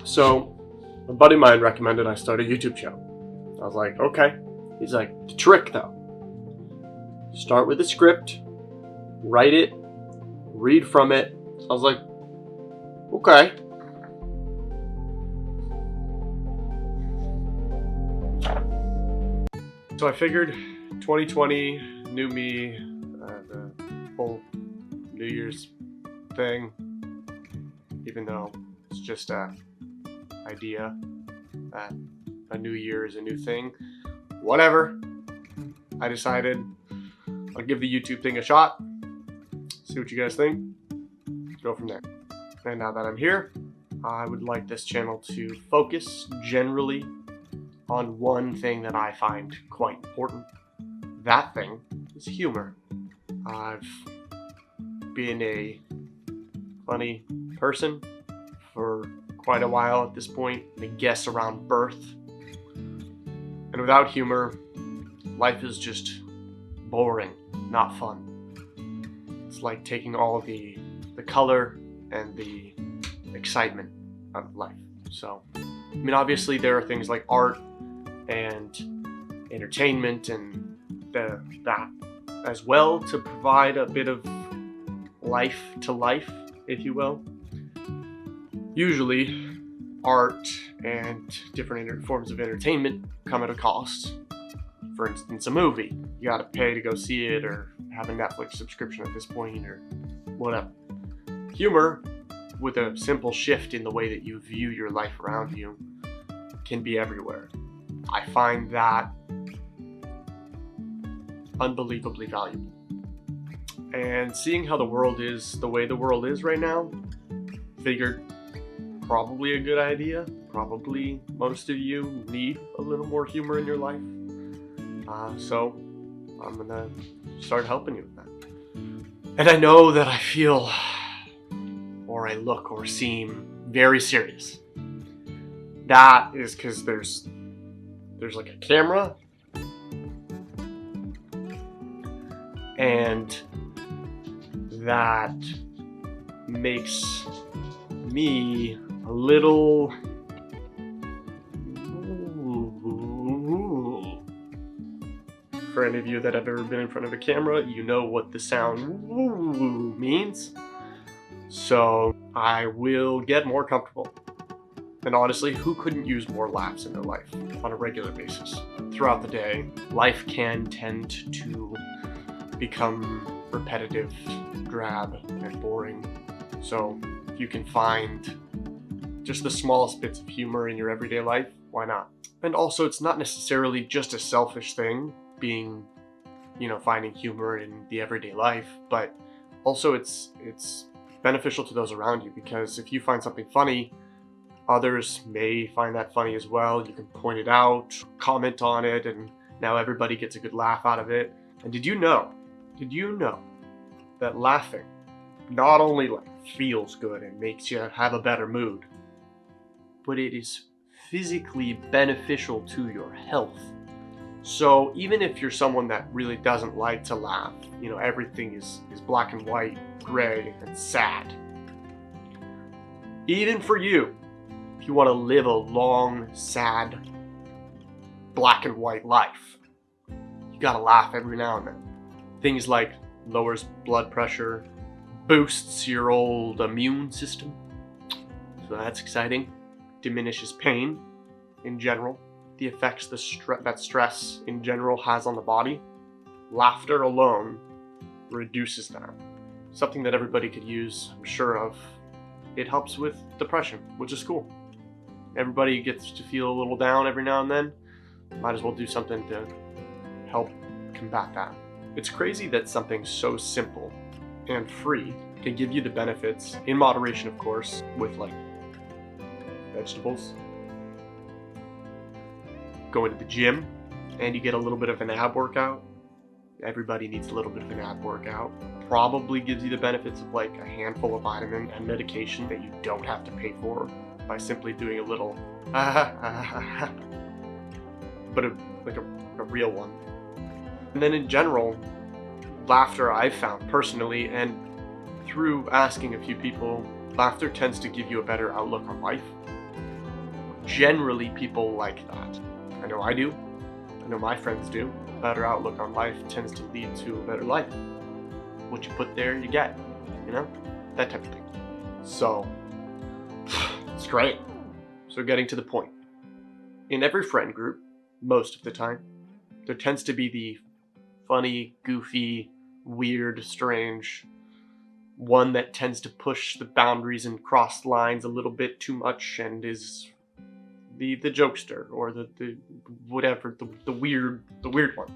So a buddy of mine recommended I start a YouTube channel. I was like, okay. He's like, the trick though, start with a script, write it, read from it. I was like, okay. So I figured 2020, new me, the whole New Year's thing, even though it's just a idea that a new year is a new thing, whatever. I decided I'll give the YouTube thing a shot, see what you guys think, go from there. And now that I'm here, I would like this channel to focus generally on one thing that I find quite important. That thing is humor. I've been a funny person for quite a while at this point, I guess around birth. And without humor, life is just boring, not fun. It's like taking all the color and the excitement out of life. So, I mean, obviously there are things like art and entertainment and that as well to provide a bit of life to life, if you will. Usually, art and different forms of entertainment come at a cost. For instance, a movie. You gotta pay to go see it or have a Netflix subscription at this point or whatever. Humor, with a simple shift in the way that you view your life around you, can be everywhere. I find that unbelievably valuable. And seeing how the world is the way the world is right now, figured probably a good idea. Probably most of you need a little more humor in your life. So I'm gonna start helping you with that. And I know that I feel or I look or seem very serious. That is because there's like a camera and that makes me a little for any of you that have ever been in front of a camera, you know what the sound means. So I will get more comfortable. And honestly, who couldn't use more laughs in their life on a regular basis? Throughout the day, life can tend to become repetitive, drab, and boring. So if you can find just the smallest bits of humor in your everyday life, why not? And also, it's not necessarily just a selfish thing, being, finding humor in the everyday life, but also it's beneficial to those around you, because if you find something funny, others may find that funny as well. You can point it out, comment on it, and now everybody gets a good laugh out of it. And did you know that laughing not only feels good and makes you have a better mood, but it is physically beneficial to your health. So even if you're someone that really doesn't like to laugh, everything is black and white, gray, and sad. Even for you, if you want to live a long, sad, black and white life, you gotta laugh every now and then. Things like lowers blood pressure, boosts your old immune system, so that's exciting, diminishes pain in general, the effects that stress in general has on the body. Laughter alone reduces that. Something that everybody could use, I'm sure of. It helps with depression, which is cool. Everybody gets to feel a little down every now and then. Might as well do something to help combat that. It's crazy that something so simple and free can give you the benefits, in moderation of course, with vegetables. Going to the gym and you get a little bit of an ab workout. Everybody needs a little bit of an ab workout. Probably gives you the benefits of a handful of vitamin and medication that you don't have to pay for by simply doing a little but a real one. And then in general, laughter I've found personally and through asking a few people, laughter tends to give you a better outlook on life. Generally, people like that. I know I do. I know my friends do. A better outlook on life tends to lead to a better life. What you put there, you get. You know? That type of thing. So, it's great. So getting to the point. In every friend group, most of the time, there tends to be the funny, goofy, weird, strange one that tends to push the boundaries and cross lines a little bit too much and is the jokester or the whatever, the weird one.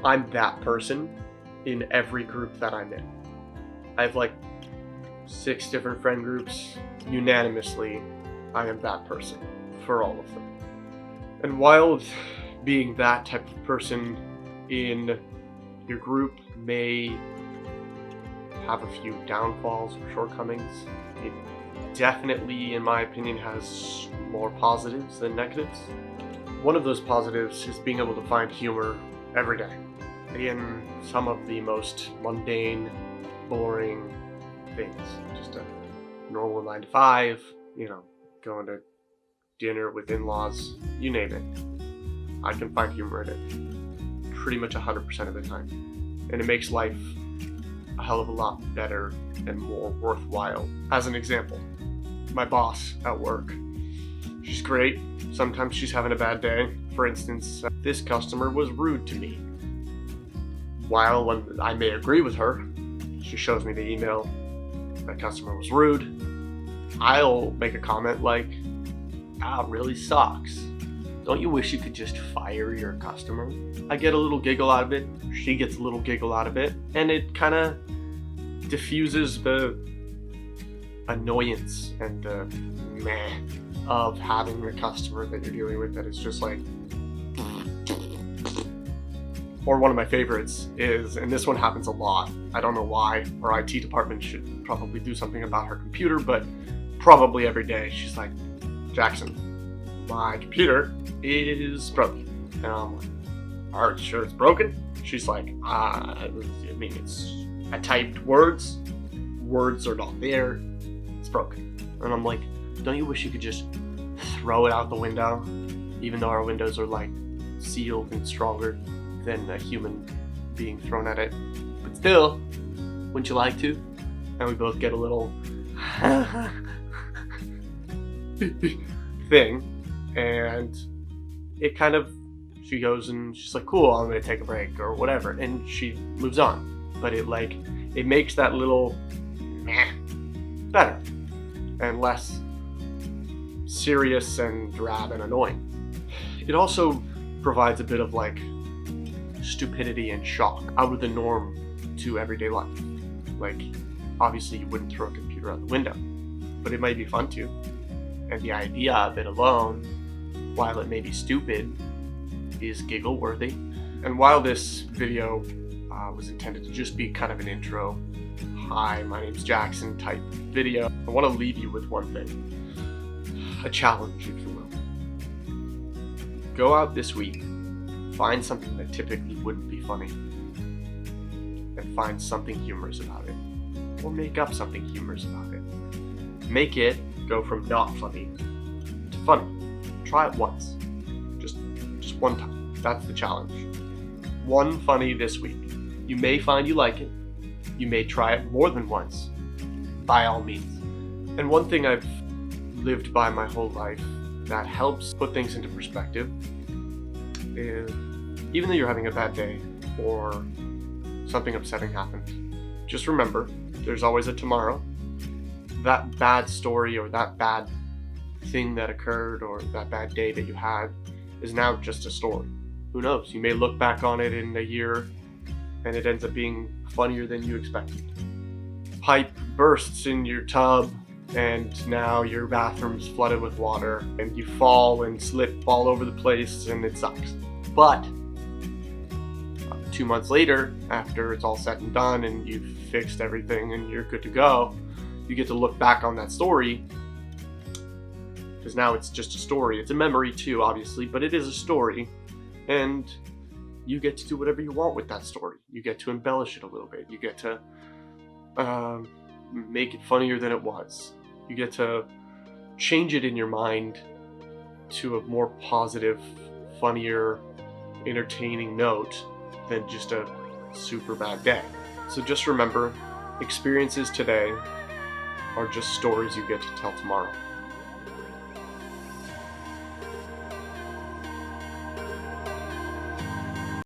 I'm that person in every group that I'm in. I have like 6 different friend groups. Unanimously, I am that person for all of them. And while being that type of person in your group may have a few downfalls or shortcomings, it definitely, in my opinion, has more positives than negatives. One of those positives is being able to find humor every day in some of the most mundane, boring things. Just a normal 9 to 5, going to dinner with in-laws, you name it. I can find humor in it pretty much 100% of the time. And it makes life a hell of a lot better and more worthwhile. As an example, my boss at work, she's great. Sometimes she's having a bad day. For instance, this customer was rude to me. While when I may agree with her, she shows me the email, that customer was rude, I'll make a comment like, really sucks. Don't you wish you could just fire your customer? I get a little giggle out of it, she gets a little giggle out of it, and it kind of diffuses the annoyance and the meh of having a customer that you're dealing with that is just like... Or one of my favorites is, and this one happens a lot, I don't know why, our IT department should probably do something about her computer, but probably every day she's like, Jackson, my computer is broken. And I'm like, are you sure it's broken? She's like, I typed words are not there, it's broken. And I'm like, don't you wish you could just throw it out the window, even though our windows are like sealed and stronger than a human being thrown at it? But still, wouldn't you like to? And we both get a little thing, and it kind of, she goes and she's like, cool, I'm gonna take a break or whatever, and she moves on. But it makes that little better and less serious and drab and annoying. It also provides a bit of like stupidity and shock out of the norm to everyday life. Like, obviously you wouldn't throw a computer out the window, but it might be fun to. And the idea of it alone, while it may be stupid, is giggle worthy. And while this video was intended to just be kind of an intro, hi, my name's Jackson type video, I want to leave you with one thing. A challenge, if you will. Go out this week, find something that typically wouldn't be funny, and find something humorous about it. Or make up something humorous about it. Make it go from not funny to funny. Try it once. Just one time. That's the challenge. One funny this week. You may find you like it. You may try it more than once. By all means. And one thing I've lived by my whole life that helps put things into perspective is, even though you're having a bad day or something upsetting happened, just remember, there's always a tomorrow. That bad story or that bad thing that occurred or that bad day that you had is now just a story. Who knows? You may look back on it in a year and it ends up being funnier than you expected. Pipe bursts in your tub and now your bathroom's flooded with water and you fall and slip all over the place and it sucks. But 2 months later, after it's all said and done and you've fixed everything and you're good to go, you get to look back on that story, because now it's just a story. It's a memory too, obviously, but it is a story. And you get to do whatever you want with that story. You get to embellish it a little bit. You get to make it funnier than it was. You get to change it in your mind to a more positive, funnier, entertaining note than just a super bad day. So just remember, experiences today are just stories you get to tell tomorrow.